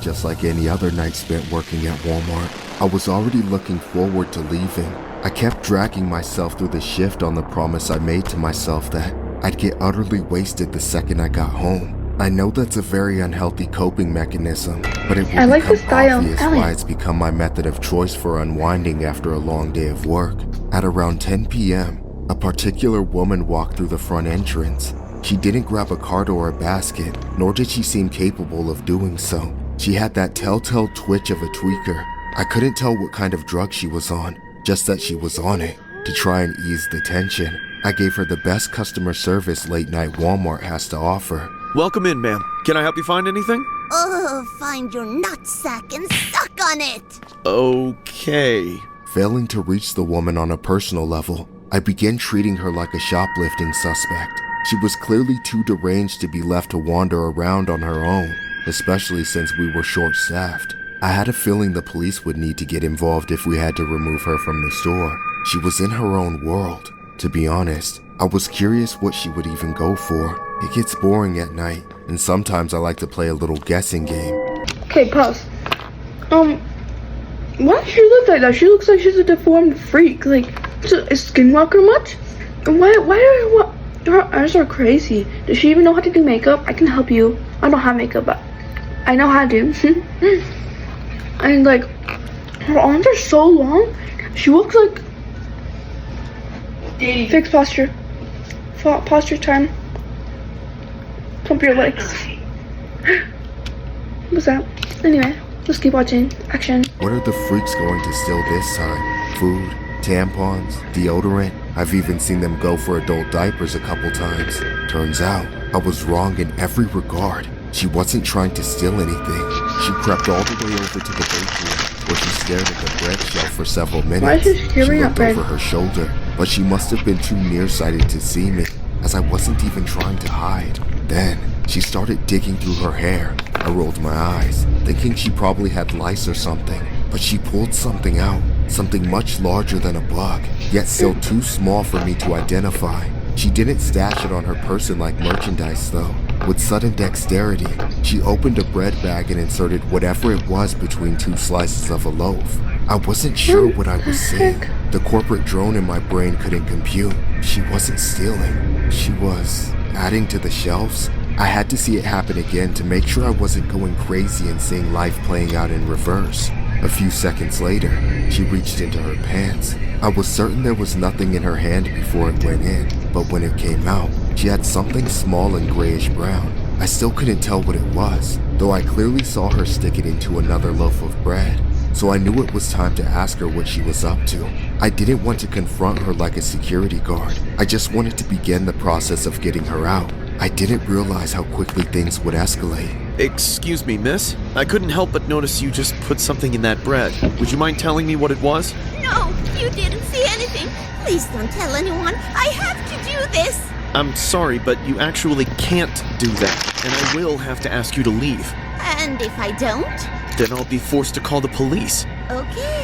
wasn't just like any other night spent working at Walmart. I was already looking forward to leaving. I kept dragging myself through the shift on the promise I made to myself that I'd get utterly wasted the second I got home. I know that's a very unhealthy coping mechanism, but it will become obvious why it's become my method of choice for unwinding after a long day of work. At around 10 p.m., a particular woman walked through the front entrance. She didn't grab a cart or a basket, nor did she seem capable of doing so. She had that telltale twitch of a tweaker. I couldn't tell what kind of drug she was on, just that she was on it. To try and ease the tension, I gave her the best customer service late-night Walmart has to offer. Welcome in, ma'am. Can I help you find anything? Oh, find your nutsack and suck on it! Okay. Failing to reach the woman on a personal level, I began treating her like a shoplifting suspect. She was clearly too deranged to be left to wander around on her own, especially since we were short-staffed. I had a feeling the police would need to get involved if we had to remove her from the store. She was in her own world. To be honest, I was curious what she would even go for. It gets boring at night, and sometimes I like to play a little guessing game. Okay, pause. Why does she look like that? She looks like she's a deformed freak. Like, is Skinwalker much? Why her eyes are crazy. Does she even know how to do makeup? I can help you. I don't have makeup, but I know how to. And like, her arms are so long. She looks like... Fix posture. Posture time. Pump your legs. What's that? Anyway, let's keep watching. Action. What are the freaks going to steal this time? Food, tampons, deodorant? I've even seen them go for adult diapers a couple times. Turns out, I was wrong in every regard. She wasn't trying to steal anything. She crept all the way over to the bakery, where she stared at the bread shelf for several minutes. Why is she staring at bread? She looked over her shoulder, but she must have been too nearsighted to see me, as I wasn't even trying to hide. Then, she started digging through her hair. I rolled my eyes, thinking she probably had lice or something, but she pulled something out, something much larger than a bug, yet still too small for me to identify. She didn't stash it on her person like merchandise though. With sudden dexterity, she opened a bread bag and inserted whatever it was between two slices of a loaf. I wasn't sure what I was seeing. The corporate drone in my brain couldn't compute. She wasn't stealing. She was adding to the shelves. I had to see it happen again to make sure I wasn't going crazy and seeing life playing out in reverse. A few seconds later, she reached into her pants. I was certain there was nothing in her hand before it went in, but when it came out, she had something small and grayish brown. I still couldn't tell what it was, though I clearly saw her stick it into another loaf of bread. So I knew it was time to ask her what she was up to. I didn't want to confront her like a security guard. I just wanted to begin the process of getting her out. I didn't realize how quickly things would escalate. Excuse me, miss. I couldn't help but notice you just put something in that bread. Would you mind telling me what it was? No, you didn't see anything. Please don't tell anyone. I have to do this. I'm sorry, but you actually can't do that, and I will have to ask you to leave. And if I don't? Then I'll be forced to call the police. Okay.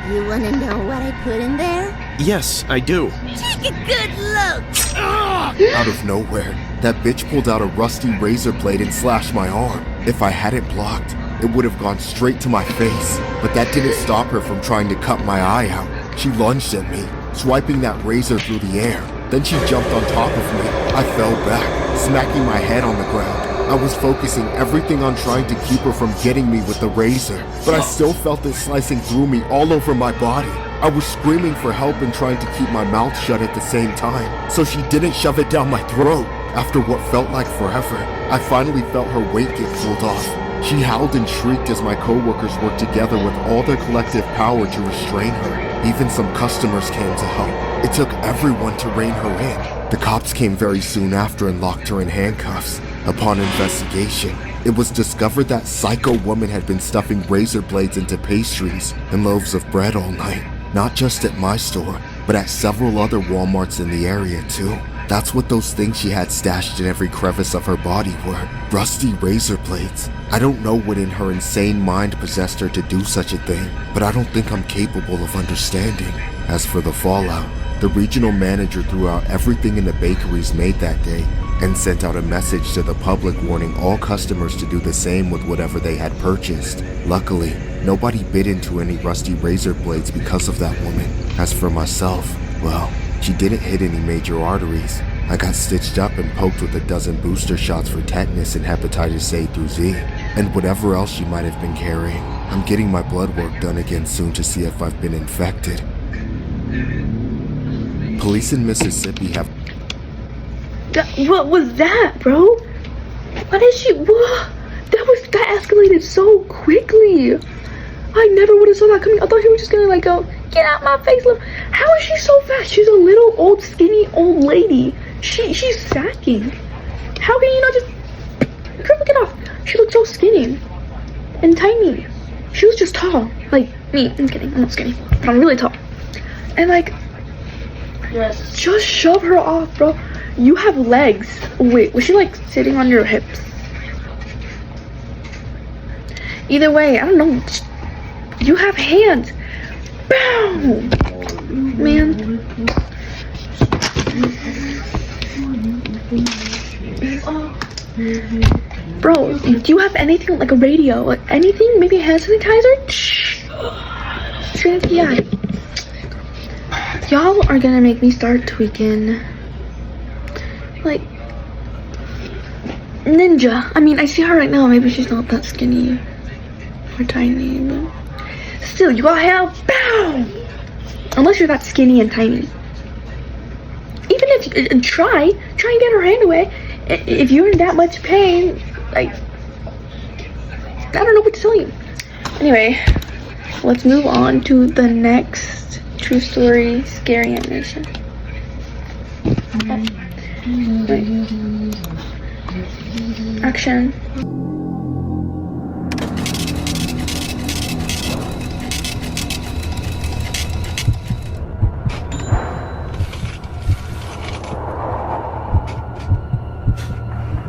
You wanna know what I put in there? Yes, I do. Take a good look. Out of nowhere, that bitch pulled out a rusty razor blade and slashed my arm. If I hadn't blocked, it would have gone straight to my face. But that didn't stop her from trying to cut my eye out. She lunged at me, swiping that razor through the air. Then she jumped on top of me. I fell back, smacking my head on the ground. I was focusing everything on trying to keep her from getting me with the razor, but I still felt it slicing through me all over my body. I was screaming for help and trying to keep my mouth shut at the same time, so she didn't shove it down my throat. After what felt like forever, I finally felt her weight get pulled off. She howled and shrieked as my coworkers worked together with all their collective power to restrain her. Even some customers came to help. It took everyone to rein her in. The cops came very soon after and locked her in handcuffs. Upon investigation, it was discovered that psycho woman had been stuffing razor blades into pastries and loaves of bread all night. Not just at my store, but at several other Walmarts in the area too. That's what those things she had stashed in every crevice of her body were. Rusty razor blades. I don't know what in her insane mind possessed her to do such a thing, but I don't think I'm capable of understanding. As for the fallout, the regional manager threw out everything in the bakeries made that day. and sent out a message to the public warning all customers to do the same with whatever they had purchased. Luckily, nobody bit into any rusty razor blades because of that woman. As for myself, well, she didn't hit any major arteries. I got stitched up and poked with a dozen booster shots for tetanus and hepatitis A through Z, and whatever else she might have been carrying. I'm getting my blood work done again soon to see if I've been infected. Police in Mississippi have... What was that, bro? What is she? What? That escalated so quickly. I never would have saw that coming. I thought she was just gonna like go, get out my face. How is she so fast? She's a little old, skinny old lady. She's sacking. How can you not just... Girl, get off. She looked so skinny and tiny. She was just tall. Like me. I'm kidding. I'm not skinny. But I'm really tall. And like... Yes. Just shove her off, bro. You have legs. Wait, was she like sitting on your hips? Either way, I don't know. You have hands. Boom! Man. Bro, do you have anything like a radio? Like anything? Maybe hand sanitizer? Straight up the eye. Y'all are gonna make me start tweaking. Like, Ninja. I mean, I see her right now. Maybe she's not that skinny or tiny, but still, you got hair. Bow! Unless you're that skinny and tiny. Even if try and get her hand away. If you're in that much pain, like, I don't know what to tell you. Anyway, let's move on to the next true story scary animation. Wait. Action.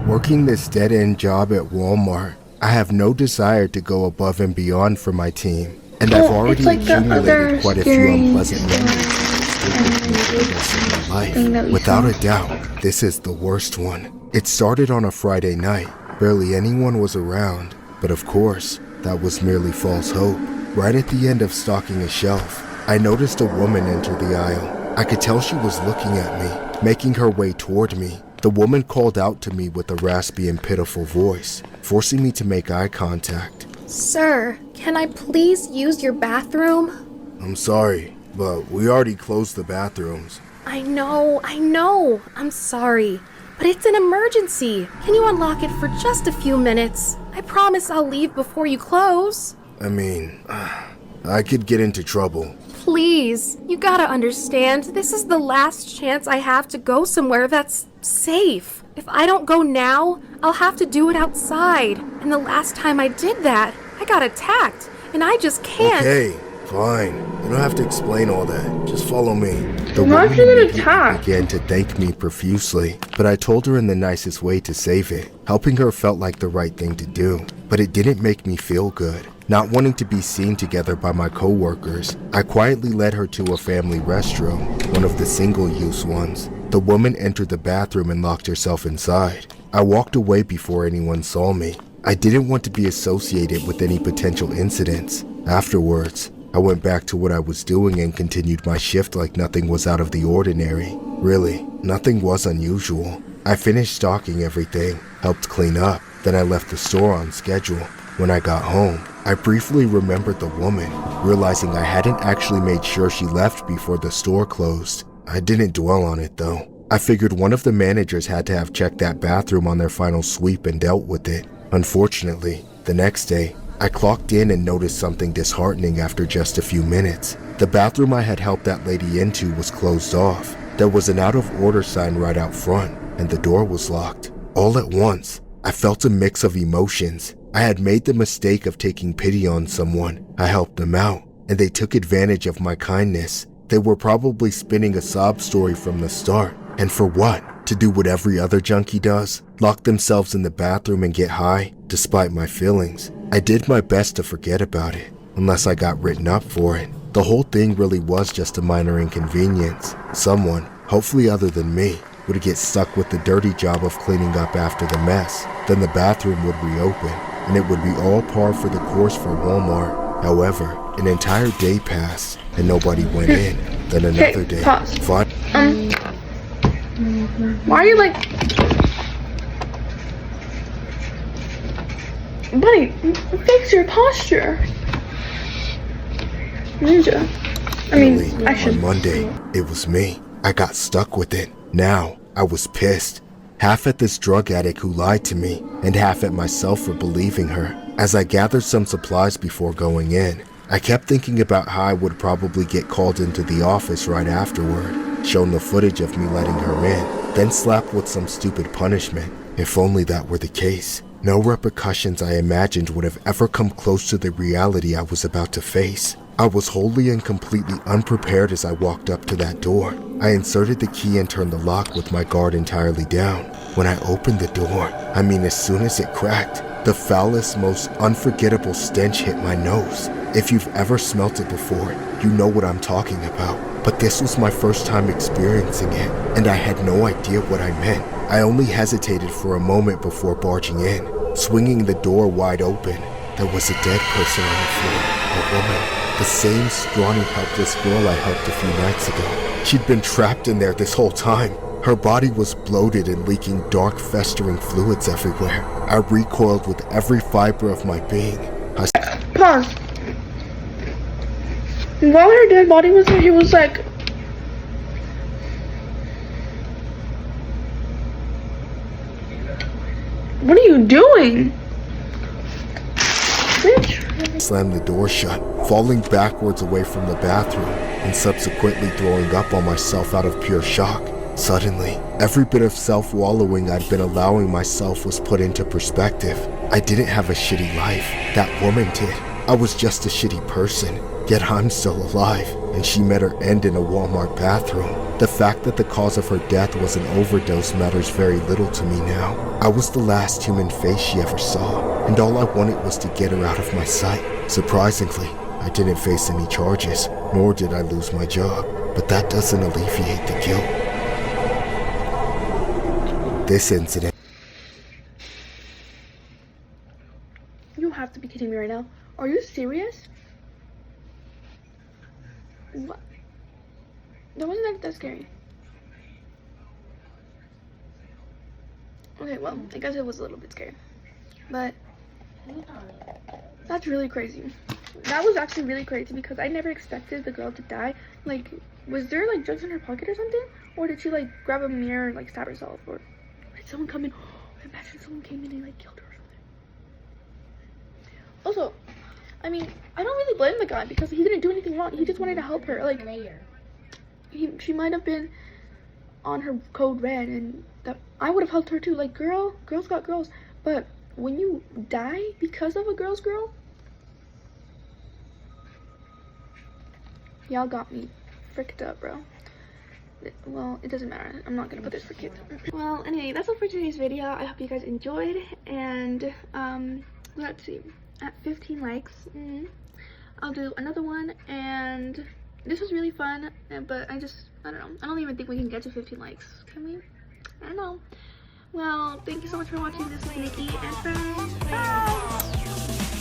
Working this dead-end job at Walmart, I have no desire to go above and beyond for my team, and I've already accumulated quite a few unpleasant memories in my life. Without a doubt, this is the worst one. It started on a Friday night. Barely anyone was around, but of course, that was merely false hope. Right at the end of stocking a shelf, I noticed a woman enter the aisle. I could tell she was looking at me, making her way toward me. The woman called out to me with a raspy and pitiful voice, forcing me to make eye contact. Sir, can I please use your bathroom? I'm sorry, but we already closed the bathrooms. I know. I'm sorry. But it's an emergency. Can you unlock it for just a few minutes? I promise I'll leave before you close. I mean, I could get into trouble. Please, you gotta understand, this is the last chance I have to go somewhere that's safe. If I don't go now, I'll have to do it outside. And the last time I did that, I got attacked, and I just can't. Okay, fine. You don't have to explain all that. Just follow me. The Why woman did it immediately attack? began to thank me profusely, but I told her in the nicest way to save it. Helping her felt like the right thing to do, but it didn't make me feel good. Not wanting to be seen together by my co-workers, I quietly led her to a family restroom, one of the single-use ones. The woman entered the bathroom and locked herself inside. I walked away before anyone saw me. I didn't want to be associated with any potential incidents. Afterwards, I went back to what I was doing and continued my shift like nothing was out of the ordinary. Really, nothing was unusual. I finished stocking everything, helped clean up, then I left the store on schedule. When I got home, I briefly remembered the woman, realizing I hadn't actually made sure she left before the store closed. I didn't dwell on it though. I figured one of the managers had to have checked that bathroom on their final sweep and dealt with it. Unfortunately, the next day, I clocked in and noticed something disheartening after just a few minutes. The bathroom I had helped that lady into was closed off. There was an out of order sign right out front, and the door was locked. All at once, I felt a mix of emotions. I had made the mistake of taking pity on someone. I helped them out, and they took advantage of my kindness. They were probably spinning a sob story from the start. And for what? To do what every other junkie does? Lock themselves in the bathroom and get high, despite my feelings. I did my best to forget about it, unless I got written up for it. The whole thing really was just a minor inconvenience. Someone, hopefully other than me, would get stuck with the dirty job of cleaning up after the mess. Then the bathroom would reopen, and it would be all par for the course for Walmart. However, an entire day passed, and nobody went in. Then another day. Pause. Why are you like... Buddy, fix your posture. Ninja. I mean, I should... On Monday, it was me. I got stuck with it. Now, I was pissed. Half at this drug addict who lied to me, and half at myself for believing her. As I gathered some supplies before going in, I kept thinking about how I would probably get called into the office right afterward, shown the footage of me letting her in, then slapped with some stupid punishment. If only that were the case. No repercussions I imagined would have ever come close to the reality I was about to face. I was wholly and completely unprepared as I walked up to that door. I inserted the key and turned the lock with my guard entirely down. When I opened the door, I mean as soon as it cracked, the foulest, most unforgettable stench hit my nose. If you've ever smelt it before, you know what I'm talking about. But this was my first time experiencing it, and I had no idea what I meant. I only hesitated for a moment before barging in. Swinging the door wide open, there was a dead person on the floor, a woman. The same scrawny, helpless girl I helped a few nights ago. She'd been trapped in there this whole time. Her body was bloated and leaking dark, festering fluids everywhere. I recoiled with every fiber of my being. Pause. While her dead body was there, he was like... What are you doing? Bitch. Slammed the door shut, falling backwards away from the bathroom, and subsequently throwing up on myself out of pure shock. Suddenly, every bit of self-wallowing I'd been allowing myself was put into perspective. I didn't have a shitty life. That woman did. I was just a shitty person. Yet I'm still alive, and she met her end in a Walmart bathroom. The fact that the cause of her death was an overdose matters very little to me now. I was the last human face she ever saw, and all I wanted was to get her out of my sight. Surprisingly, I didn't face any charges, nor did I lose my job, but that doesn't alleviate the guilt. This incident... You have to be kidding me right now. Are you serious? What? That wasn't that scary. Okay, well, I guess it was a little bit scary. But that's really crazy. That was actually really crazy because I never expected the girl to die. Like, was there like drugs in her pocket or something? Or did she like grab a mirror and like stab herself? Or did someone come in? Imagine someone came in and like killed her or something. Also, I mean, I don't really blame the guy because he didn't do anything wrong. He just wanted to help her. Like, she might have been on her code red, and that I would have helped her too. Like, girls got girls. But when you die because of a girl's girl, y'all got me fricked up, bro. Well, it doesn't matter. I'm not gonna put this for kids. Well, anyway, that's all for today's video. I hope you guys enjoyed, and let's see. At 15 likes, I'll do another one, and this was really fun, but I don't know. I don't even think we can get to 15 likes. Can we? I don't know. Well, thank you so much for watching. This is Nikki and friends. Bye!